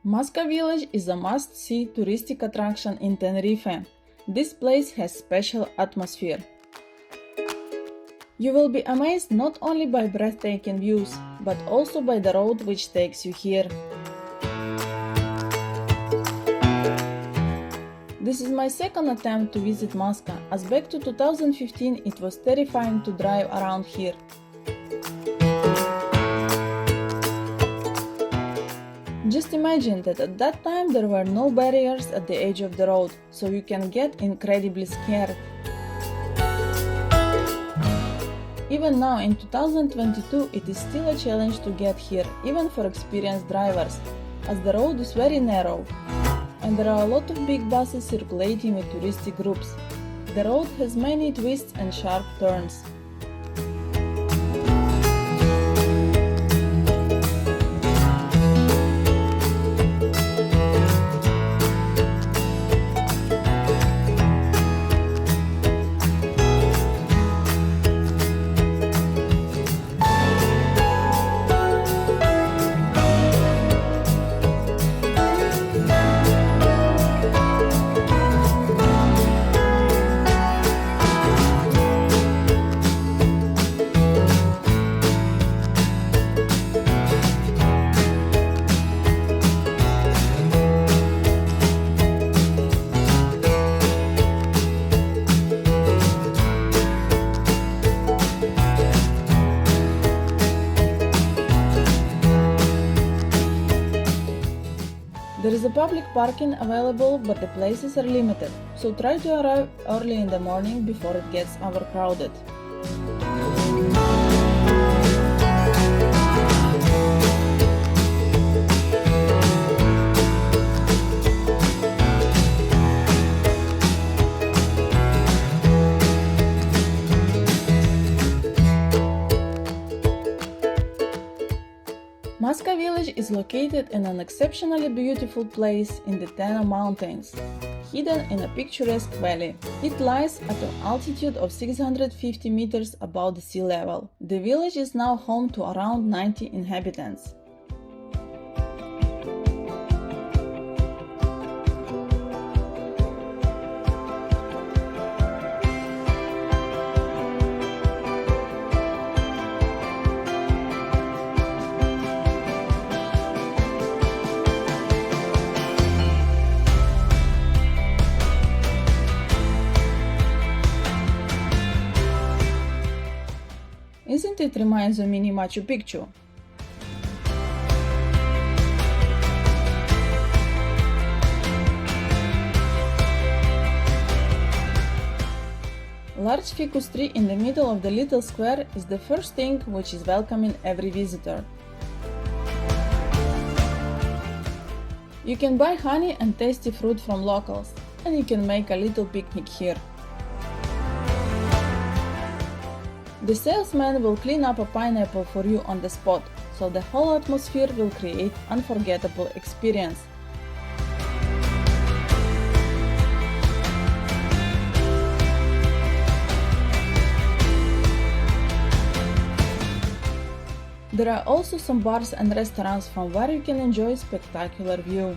Masca village is a must-see touristic attraction in Tenerife. This place has special atmosphere. You will be amazed not only by breathtaking views, but also by the road which takes you here. This is my second attempt to visit Masca, as back to 2015 it was terrifying to drive around here. Just imagine that at that time there were no barriers at the edge of the road, so you can get incredibly scared. Even now in 2022 it is still a challenge to get here, even for experienced drivers, as the road is very narrow and there are a lot of big buses circulating with touristic groups. The road has many twists and sharp turns. There is a public parking available, but the places are limited, so try to arrive early in the morning before it gets overcrowded. Masca village is located in an exceptionally beautiful place in the Teno mountains, hidden in a picturesque valley. It lies at an altitude of 650 meters above the sea level. The village is now home to around 90 inhabitants. Isn't it reminds of mini Machu Picchu? Large ficus tree in the middle of the little square is the first thing which is welcoming every visitor. You can buy honey and tasty fruit from locals, and you can make a little picnic here. The salesman will clean up a pineapple for you on the spot, so the whole atmosphere will create unforgettable experience. There are also some bars and restaurants from where you can enjoy spectacular view.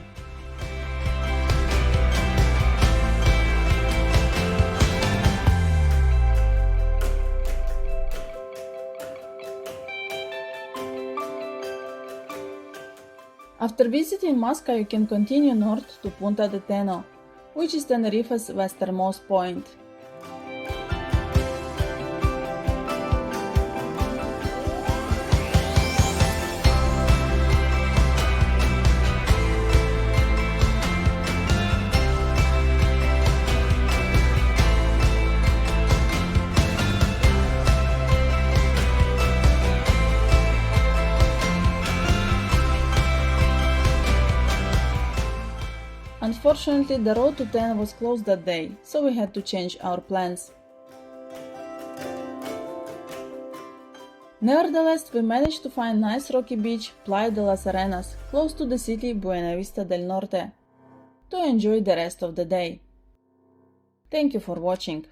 After visiting Masca, you can continue north to Punta de Teno, which is Tenerife's westernmost point. Unfortunately, the road to Teno was closed that day, so we had to change our plans. Nevertheless, we managed to find nice rocky beach, Playa de las Arenas, close to the city Buena Vista del Norte, to enjoy the rest of the day. Thank you for watching.